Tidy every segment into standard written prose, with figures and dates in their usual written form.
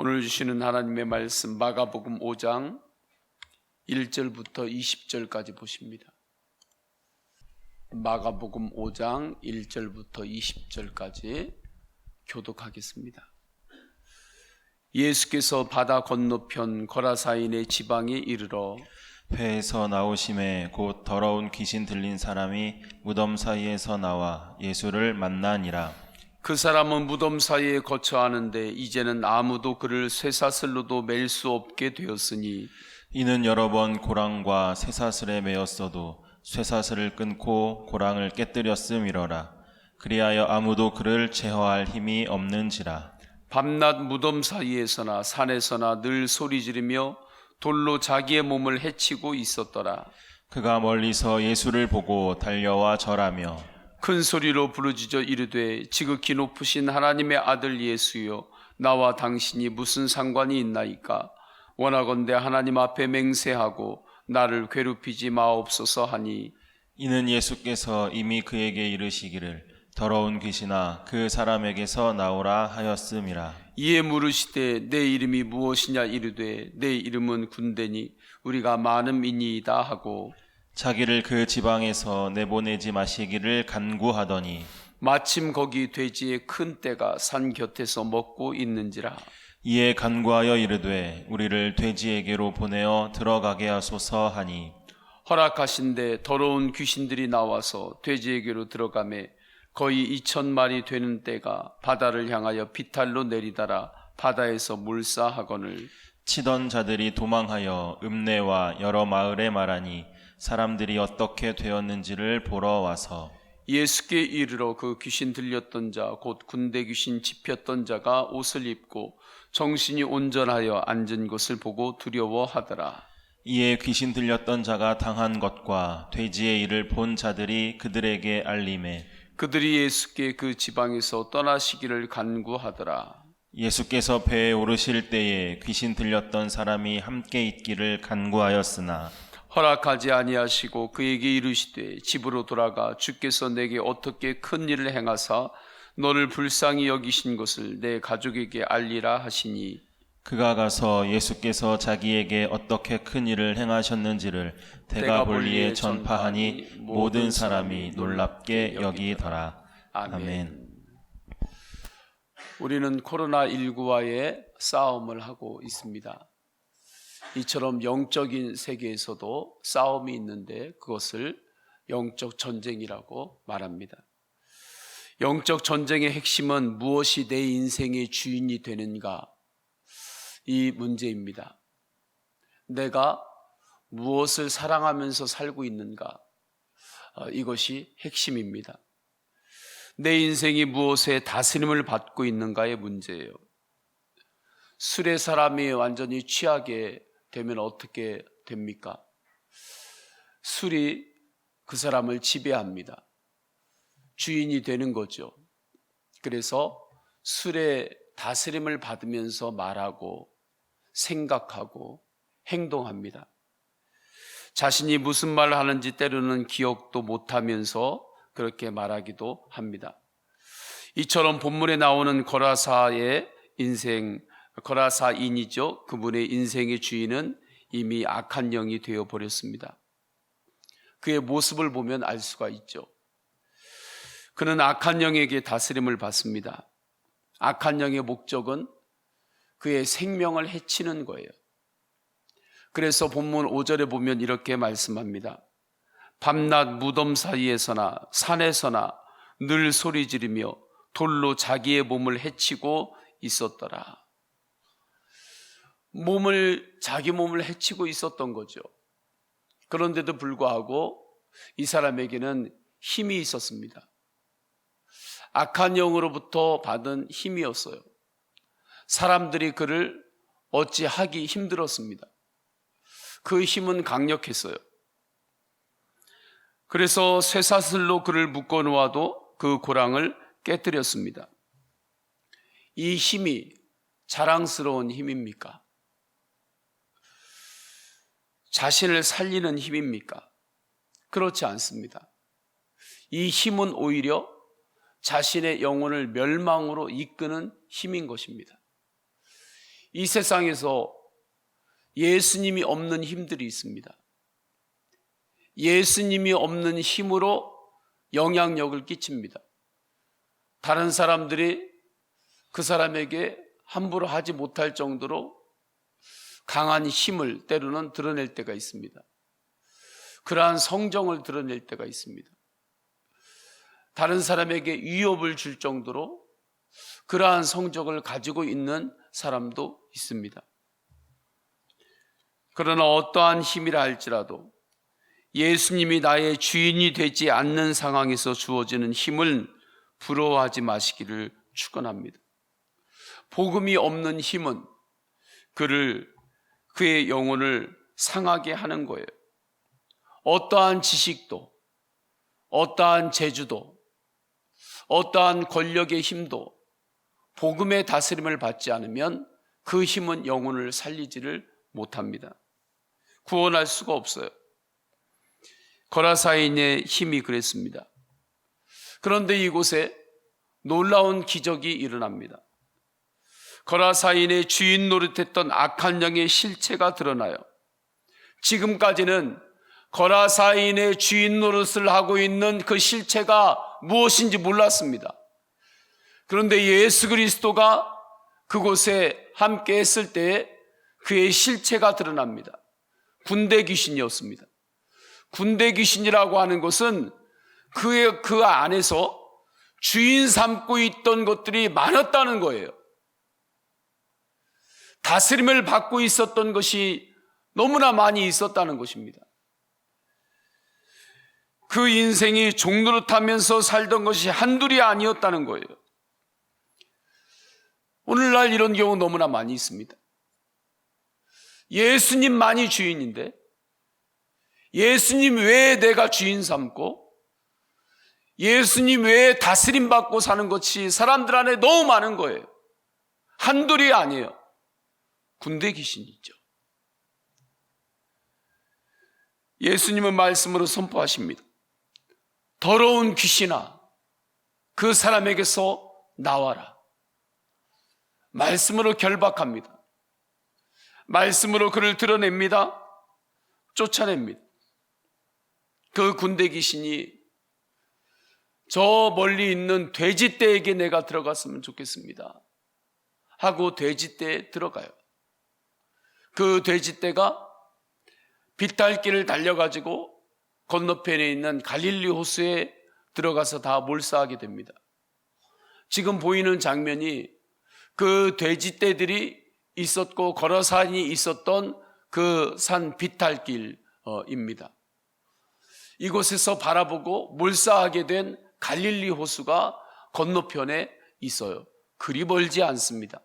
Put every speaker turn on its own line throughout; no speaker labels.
오늘 주시는 하나님의 말씀 마가복음 5장 1절부터 20절까지 보십니다. 마가복음 5장 1절부터 20절까지 교독하겠습니다. 예수께서 바다 건너편 거라사인의 지방에 이르러
배에서 나오심에 곧 더러운 귀신 들린 사람이 무덤 사이에서 나와 예수를 만나니라.
그 사람은 무덤 사이에 거처하는데 이제는 아무도 그를 쇠사슬로도 맬 수 없게 되었으니
이는 여러 번 고랑과 쇠사슬에 매였어도 쇠사슬을 끊고 고랑을 깨뜨렸음이러라. 그리하여 아무도 그를 제어할 힘이 없는지라.
밤낮 무덤 사이에서나 산에서나 늘 소리 지르며 돌로 자기의 몸을 해치고 있었더라.
그가 멀리서 예수를 보고 달려와 절하며
큰 소리로 부르짖어 이르되 지극히 높으신 하나님의 아들 예수여, 나와 당신이 무슨 상관이 있나이까? 원하건대 하나님 앞에 맹세하고 나를 괴롭히지 마옵소서 하니,
이는 예수께서 이미 그에게 이르시기를 더러운 귀신아 그 사람에게서 나오라 하였음이라.
이에 물으시되 내 이름이 무엇이냐 이르되 내 이름은 군대니 우리가 많음이니이다 하고
자기를 그 지방에서 내보내지 마시기를 간구하더니
마침 거기 돼지의 큰 떼가 산 곁에서 먹고 있는지라.
이에 간구하여 이르되 우리를 돼지에게로 보내어 들어가게 하소서 하니
허락하신대 더러운 귀신들이 나와서 돼지에게로 들어가매 거의 2,000마리 되는 떼가 바다를 향하여 비탈로 내리다라 바다에서 물사하거늘
치던 자들이 도망하여 읍내와 여러 마을에 말하니 사람들이 어떻게 되었는지를 보러 와서
예수께 이르러 그 귀신 들렸던 자 곧 군대 귀신 집혔던 자가 옷을 입고 정신이 온전하여 앉은 것을 보고 두려워하더라.
이에 귀신 들렸던 자가 당한 것과 돼지의 일을 본 자들이 그들에게 알림해
그들이 예수께 그 지방에서 떠나시기를 간구하더라.
예수께서 배에 오르실 때에 귀신 들렸던 사람이 함께 있기를 간구하였으나
허락하지 아니하시고 그에게 이르시되 집으로 돌아가 주께서 내게 어떻게 큰 일을 행하사 너를 불쌍히 여기신 것을 내 가족에게 알리라 하시니
그가 가서 예수께서 자기에게 어떻게 큰 일을 행하셨는지를 데가볼리에 전파하니 모든 사람이 놀랍게 여기더라. 아멘.
우리는 코로나19와의 싸움을 하고 있습니다. 이처럼 영적인 세계에서도 싸움이 있는데 그것을 영적 전쟁이라고 말합니다. 영적 전쟁의 핵심은 무엇이 내 인생의 주인이 되는가, 이 문제입니다. 내가 무엇을 사랑하면서 살고 있는가, 이것이 핵심입니다. 내 인생이 무엇에 다스림을 받고 있는가의 문제예요. 술에 사람이 완전히 취하게 되면 어떻게 됩니까? 술이 그 사람을 지배합니다. 주인이 되는 거죠. 그래서 술의 다스림을 받으면서 말하고 생각하고 행동합니다. 자신이 무슨 말을 하는지 때로는 기억도 못하면서 그렇게 말하기도 합니다. 이처럼 본문에 나오는 거라사의 인생, 거라사인이죠. 그분의 인생의 주인은 이미 악한 영이 되어버렸습니다. 그의 모습을 보면 알 수가 있죠. 그는 악한 영에게 다스림을 받습니다. 악한 영의 목적은 그의 생명을 해치는 거예요. 그래서 본문 5절에 보면 이렇게 말씀합니다. 밤낮 무덤 사이에서나 산에서나 늘 소리 지르며 돌로 자기의 몸을 해치고 있었더라. 자기 몸을 해치고 있었던 거죠. 그런데도 불구하고 이 사람에게는 힘이 있었습니다. 악한 영으로부터 받은 힘이었어요. 사람들이 그를 어찌하기 힘들었습니다. 그 힘은 강력했어요. 그래서 쇠사슬로 그를 묶어 놓아도 그 고랑을 깨뜨렸습니다. 이 힘이 자랑스러운 힘입니까? 자신을 살리는 힘입니까? 그렇지 않습니다. 이 힘은 오히려 자신의 영혼을 멸망으로 이끄는 힘인 것입니다. 이 세상에서 예수님이 없는 힘들이 있습니다. 예수님이 없는 힘으로 영향력을 끼칩니다. 다른 사람들이 그 사람에게 함부로 하지 못할 정도로 강한 힘을 때로는 드러낼 때가 있습니다. 그러한 성정을 드러낼 때가 있습니다. 다른 사람에게 위협을 줄 정도로 그러한 성적을 가지고 있는 사람도 있습니다. 그러나 어떠한 힘이라 할지라도 예수님이 나의 주인이 되지 않는 상황에서 주어지는 힘을 부러워하지 마시기를 축원합니다. 복음이 없는 힘은 그의 영혼을 상하게 하는 거예요. 어떠한 지식도, 어떠한 재주도, 어떠한 권력의 힘도 복음의 다스림을 받지 않으면 그 힘은 영혼을 살리지를 못합니다. 구원할 수가 없어요. 거라사인의 힘이 그랬습니다. 그런데 이곳에 놀라운 기적이 일어납니다. 거라사인의 주인 노릇했던 악한 영의 실체가 드러나요. 지금까지는 거라사인의 주인 노릇을 하고 있는 그 실체가 무엇인지 몰랐습니다. 그런데 예수 그리스도가 그곳에 함께 했을 때에 그의 실체가 드러납니다. 군대 귀신이었습니다. 군대 귀신이라고 하는 것은 그 안에서 주인 삼고 있던 것들이 많았다는 거예요. 다스림을 받고 있었던 것이 너무나 많이 있었다는 것입니다. 그 인생이 종노릇하면서 살던 것이 한둘이 아니었다는 거예요. 오늘날 이런 경우 너무나 많이 있습니다. 예수님만이 주인인데 예수님 외에 내가 주인 삼고 예수님 외에 다스림 받고 사는 것이 사람들 안에 너무 많은 거예요. 한둘이 아니에요. 군대 귀신이죠. 예수님은 말씀으로 선포하십니다. 더러운 귀신아, 그 사람에게서 나와라. 말씀으로 결박합니다. 말씀으로 그를 드러냅니다. 쫓아냅니다. 그 군대 귀신이 저 멀리 있는 돼지떼에게 내가 들어갔으면 좋겠습니다 하고 돼지떼에 들어가요. 그 돼지떼가 비탈길을 달려가지고 건너편에 있는 갈릴리 호수에 들어가서 다 몰사하게 됩니다. 지금 보이는 장면이 그 돼지떼들이 있었고 거라산이 있었던 그 산 비탈길입니다. 이곳에서 바라보고 몰사하게 된 갈릴리 호수가 건너편에 있어요. 그리 멀지 않습니다.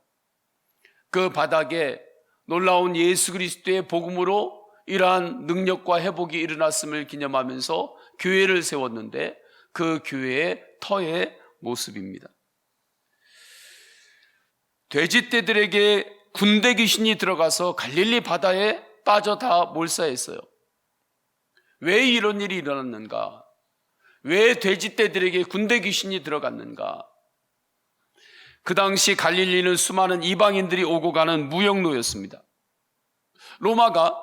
그 바닥에 놀라운 예수 그리스도의 복음으로 이러한 능력과 회복이 일어났음을 기념하면서 교회를 세웠는데 그 교회의 터의 모습입니다. 돼지떼들에게 군대 귀신이 들어가서 갈릴리 바다에 빠져 다 몰사했어요. 왜 이런 일이 일어났는가? 왜 돼지떼들에게 군대 귀신이 들어갔는가? 그 당시 갈릴리는 수많은 이방인들이 오고 가는 무역로였습니다. 로마가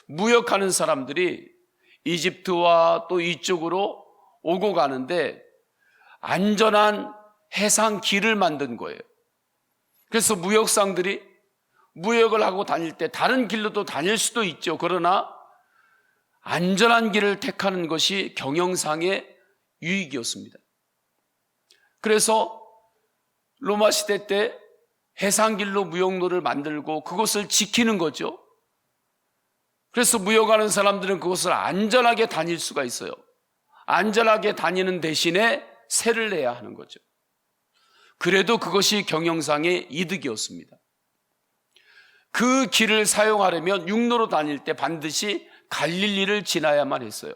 무역하는 사람들이 이집트와 또 이쪽으로 오고 가는데 안전한 해상 길을 만든 거예요. 그래서 무역상들이 무역을 하고 다닐 때 다른 길로도 다닐 수도 있죠. 그러나 안전한 길을 택하는 것이 경영상의 유익이었습니다. 그래서 로마 시대 때 해상길로 무역로를 만들고 그것을 지키는 거죠. 그래서 무역하는 사람들은 그것을 안전하게 다닐 수가 있어요. 안전하게 다니는 대신에 세를 내야 하는 거죠. 그래도 그것이 경영상의 이득이었습니다. 그 길을 사용하려면 육로로 다닐 때 반드시 갈릴리를 지나야만 했어요.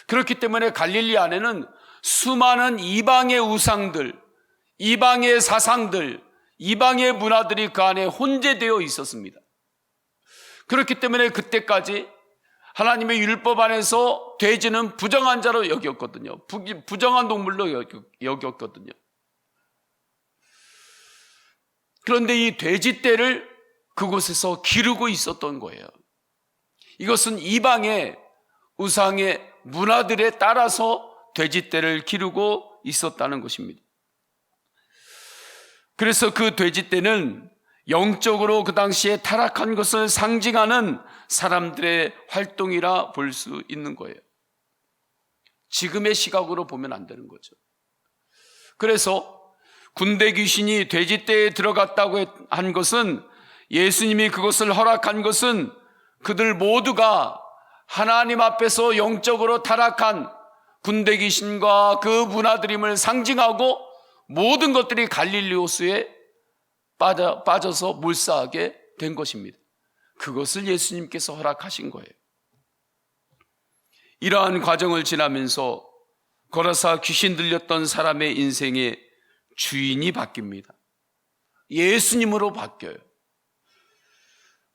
그렇기 때문에 갈릴리 안에는 수많은 이방의 우상들, 이방의 사상들, 이방의 문화들이 그 안에 혼재되어 있었습니다. 그렇기 때문에 그때까지 하나님의 율법 안에서 돼지는 부정한 자로 여겼거든요. 부정한 동물로 여겼거든요. 그런데 이 돼지떼를 그곳에서 기르고 있었던 거예요. 이것은 이방의 우상의 문화들에 따라서 돼지떼를 기르고 있었다는 것입니다. 그래서 그 돼지떼는 영적으로 그 당시에 타락한 것을 상징하는 사람들의 활동이라 볼 수 있는 거예요. 지금의 시각으로 보면 안 되는 거죠. 그래서 군대 귀신이 돼지떼에 들어갔다고 한 것은, 예수님이 그것을 허락한 것은 그들 모두가 하나님 앞에서 영적으로 타락한 군대 귀신과 그 문화들임을 상징하고, 모든 것들이 갈릴리 호수에 빠져서 몰사하게 된 것입니다. 그것을 예수님께서 허락하신 거예요. 이러한 과정을 지나면서 거라사 귀신 들렸던 사람의 인생의 주인이 바뀝니다. 예수님으로 바뀌어요.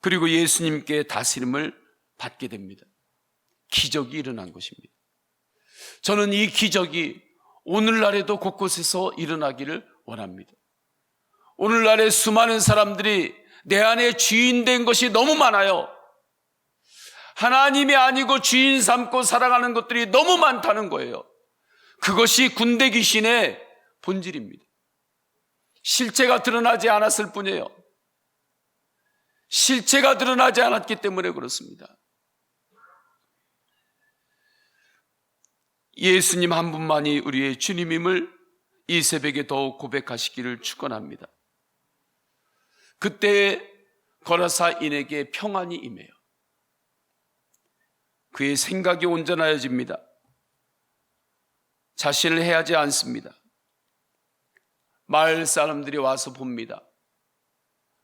그리고 예수님께 다스림을 받게 됩니다. 기적이 일어난 것입니다. 저는 이 기적이 오늘날에도 곳곳에서 일어나기를 원합니다. 오늘날에 수많은 사람들이 내 안에 주인 된 것이 너무 많아요. 하나님이 아니고 주인 삼고 살아가는 것들이 너무 많다는 거예요. 그것이 군대 귀신의 본질입니다. 실체가 드러나지 않았을 뿐이에요. 실체가 드러나지 않았기 때문에 그렇습니다. 예수님 한 분만이 우리의 주님임을 이 새벽에 더욱 고백하시기를 축원합니다. 그때 거라사인에게 평안이 임해요. 그의 생각이 온전하여집니다. 자신을 해하지 않습니다. 마을 사람들이 와서 봅니다.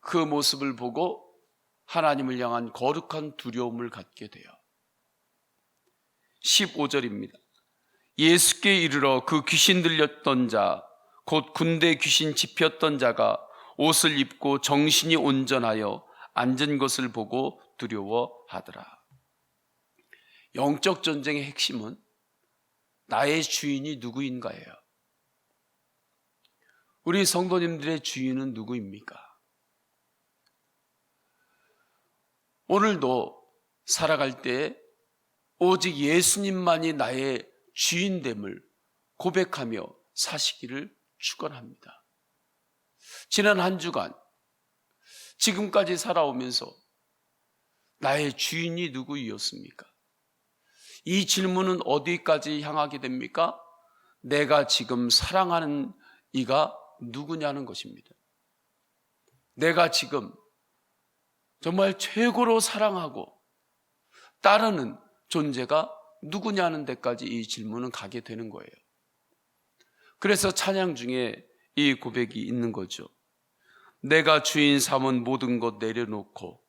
그 모습을 보고 하나님을 향한 거룩한 두려움을 갖게 돼요. 15절입니다. 예수께 이르러 그 귀신 들렸던 자, 곧 군대 귀신 집혔던 자가 옷을 입고 정신이 온전하여 앉은 것을 보고 두려워하더라. 영적 전쟁의 핵심은 나의 주인이 누구인가예요. 우리 성도님들의 주인은 누구입니까? 오늘도 살아갈 때 오직 예수님만이 나의 주인됨을 고백하며 사시기를 축원합니다. 지난 한 주간 지금까지 살아오면서 나의 주인이 누구이었습니까? 이 질문은 어디까지 향하게 됩니까? 내가 지금 사랑하는 이가 누구냐는 것입니다. 내가 지금 정말 최고로 사랑하고 따르는 존재가 누구냐는 데까지 이 질문은 가게 되는 거예요. 그래서 찬양 중에 이 고백이 있는 거죠. 내가 주인 삼은 모든 것 내려놓고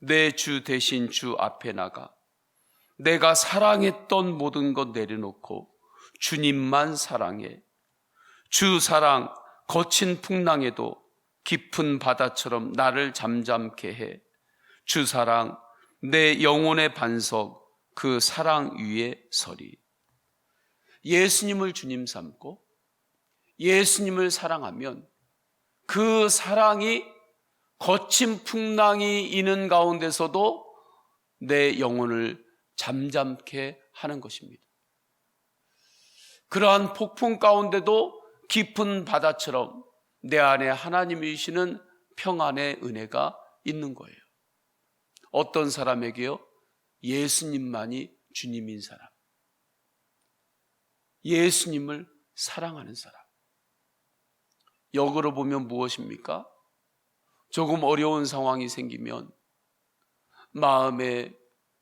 내 주 대신 주 앞에 나가 내가 사랑했던 모든 것 내려놓고 주님만 사랑해. 주 사랑 거친 풍랑에도 깊은 바다처럼 나를 잠잠케 해. 주 사랑 내 영혼의 반석 그 사랑 위에 서리. 예수님을 주님 삼고 예수님을 사랑하면 그 사랑이 거친 풍랑이 있는 가운데서도 내 영혼을 잠잠케 하는 것입니다. 그러한 폭풍 가운데도 깊은 바다처럼 내 안에 하나님이시는 평안의 은혜가 있는 거예요. 어떤 사람에게요? 예수님만이 주님인 사람, 예수님을 사랑하는 사람. 역으로 보면 무엇입니까? 조금 어려운 상황이 생기면 마음의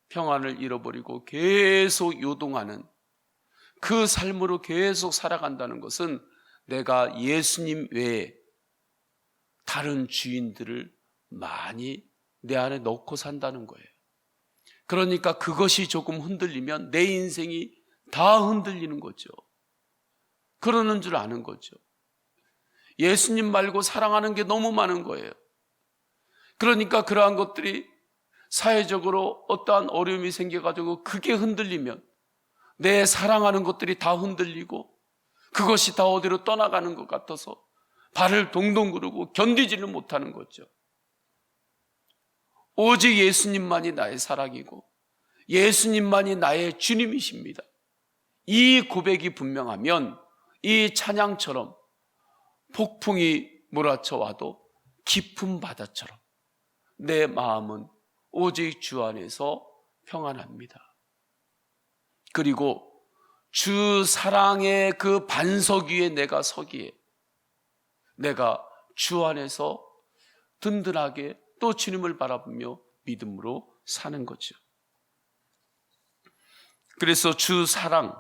평안을 잃어버리고 계속 요동하는 그 삶으로 계속 살아간다는 것은 내가 예수님 외에 다른 주인들을 많이 내 안에 넣고 산다는 거예요. 그러니까 그것이 조금 흔들리면 내 인생이 다 흔들리는 거죠. 그러는 줄 아는 거죠. 예수님 말고 사랑하는 게 너무 많은 거예요. 그러니까 그러한 것들이 사회적으로 어떠한 어려움이 생겨가지고 그게 흔들리면 내 사랑하는 것들이 다 흔들리고 그것이 다 어디로 떠나가는 것 같아서 발을 동동 구르고 견디지를 못하는 거죠. 오직 예수님만이 나의 사랑이고 예수님만이 나의 주님이십니다. 이 고백이 분명하면 이 찬양처럼 폭풍이 몰아쳐 와도 깊은 바다처럼 내 마음은 오직 주 안에서 평안합니다. 그리고 주 사랑의 그 반석 위에 내가 서기에 내가 주 안에서 든든하게 또 주님을 바라보며 믿음으로 사는 거죠. 그래서 주 사랑,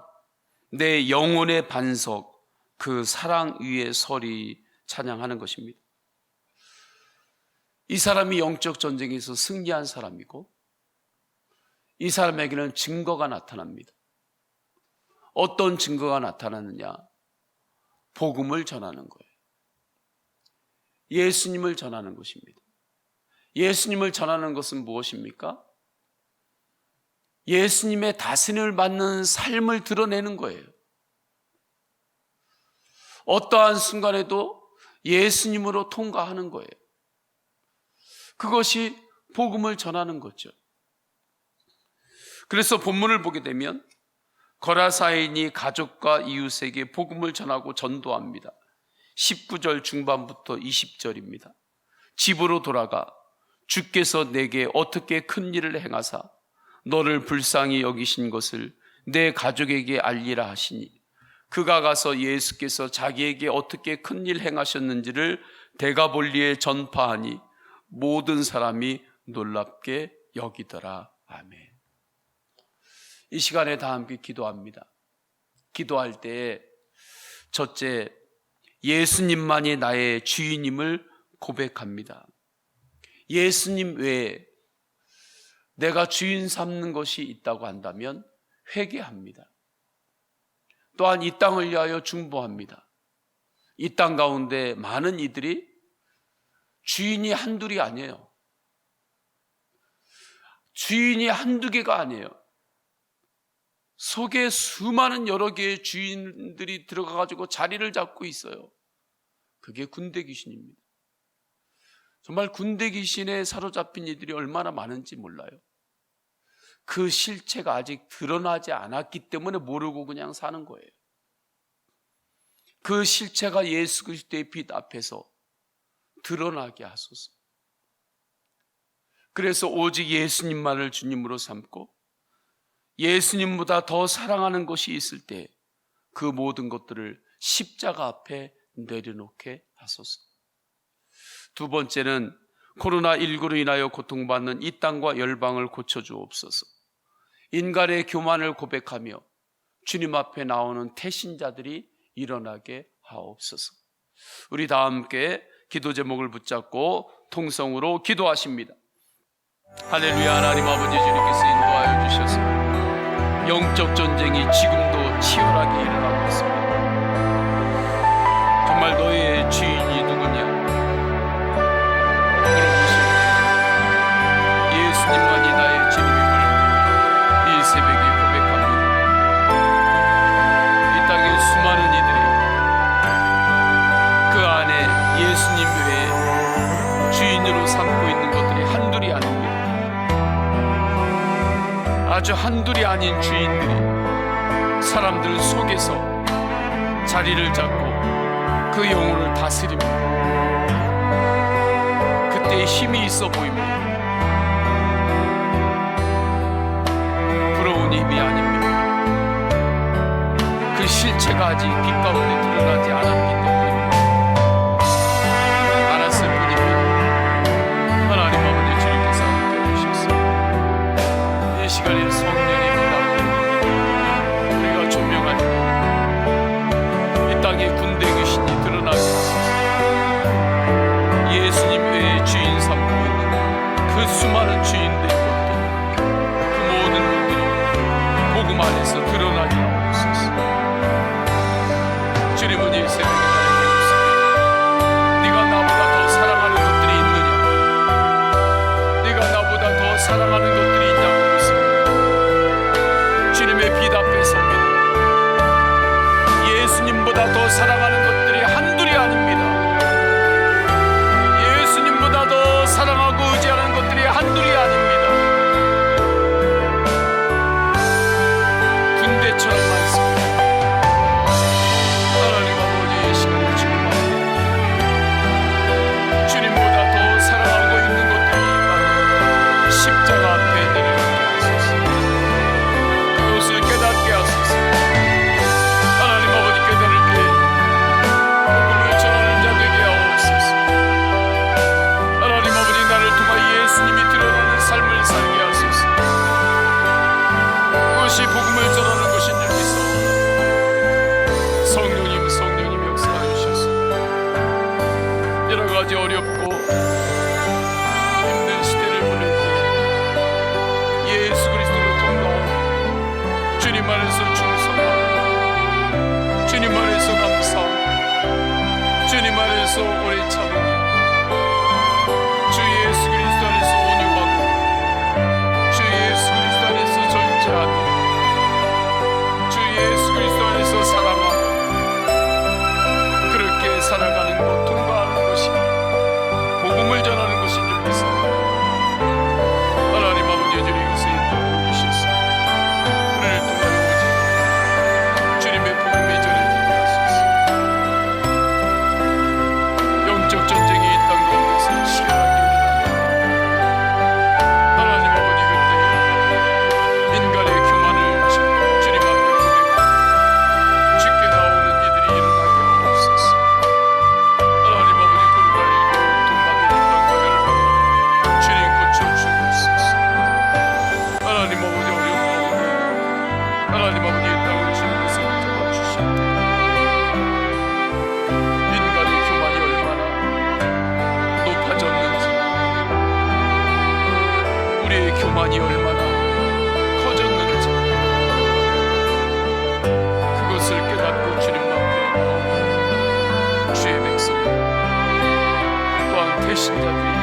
내 영혼의 반석, 그 사랑 위에 서리 찬양하는 것입니다. 이 사람이 영적 전쟁에서 승리한 사람이고 이 사람에게는 증거가 나타납니다. 어떤 증거가 나타나느냐? 복음을 전하는 거예요. 예수님을 전하는 것입니다. 예수님을 전하는 것은 무엇입니까? 예수님의 다스림을 받는 삶을 드러내는 거예요. 어떠한 순간에도 예수님으로 통과하는 거예요. 그것이 복음을 전하는 거죠. 그래서 본문을 보게 되면 거라사인이 가족과 이웃에게 복음을 전하고 전도합니다. 19절 중반부터 20절입니다. 집으로 돌아가 주께서 내게 어떻게 큰 일을 행하사 너를 불쌍히 여기신 것을 내 가족에게 알리라 하시니 그가 가서 예수께서 자기에게 어떻게 큰 일 행하셨는지를 데가볼리에 전파하니 모든 사람이 놀랍게 여기더라. 아멘. 이 시간에 다 함께 기도합니다. 기도할 때에 첫째, 예수님만이 나의 주인임을 고백합니다. 예수님 외에 내가 주인 삼는 것이 있다고 한다면 회개합니다. 또한 이 땅을 위하여 중보합니다. 이 땅 가운데 많은 이들이 주인이 한둘이 아니에요. 주인이 한두 개가 아니에요. 속에 수많은 여러 개의 주인들이 들어가가지고 자리를 잡고 있어요. 그게 군대 귀신입니다. 정말 군대 귀신에 사로잡힌 이들이 얼마나 많은지 몰라요. 그 실체가 아직 드러나지 않았기 때문에 모르고 그냥 사는 거예요. 그 실체가 예수 그리스도의 빛 앞에서 드러나게 하소서. 그래서 오직 예수님만을 주님으로 삼고 예수님보다 더 사랑하는 것이 있을 때 그 모든 것들을 십자가 앞에 내려놓게 하소서. 두 번째는 코로나19로 인하여 고통받는 이 땅과 열방을 고쳐주옵소서. 인간의 교만을 고백하며 주님 앞에 나오는 태신자들이 일어나게 하옵소서. 우리 다 함께 기도 제목을 붙잡고 통성으로 기도하십니다. 할렐루야. 하나님 아버지, 주님께서 인도하여 주셔서 영적 전쟁이 지금도 치열하게 일어나고 있습니다. 정말 너의 주인이 누구냐? 물어보실 때 예수님만이 나의 주님임을 이 새벽에 고백합니다. 이 땅의 수많은 이들이 그 안에 예수님 외에 주인으로 삼고 있는 것들이 한둘이 아닙니다. 아주 한둘이 아닌 주인들이 사람들 속에서 자리를 잡고 그 영혼을 다스립니다. 그때 힘이 있어 보입니다. 부러운 힘이 아닙니다. 그 실체가 아직 빛 가운데 드러나지 않았기 때문입니다. 알았을 뿐입니다. 하나님 아버지, 주님께서 함께 해주셨습니다. 이 시간에 성령의 빛나고 우리가 조명할 이 땅의 군대 귀신이 드러나게 하소서. 예수님 외에 주인 삼고 있는 그 수많은 주인들의 것들, 그 모든 것들이 복음 안에서 드러나게 하옵소서. 주님은 이 새벽에 나에게 묻습니다. 네가 나보다 더 사랑하는 것들이 있느냐? 네가 나보다 더 사랑하는 것들이 있냐고 묻습니다. 주님의 빛 앞에 섭니다. 예수님보다 더 사랑하는 것들이 한둘이 아닙니다. 불신자들이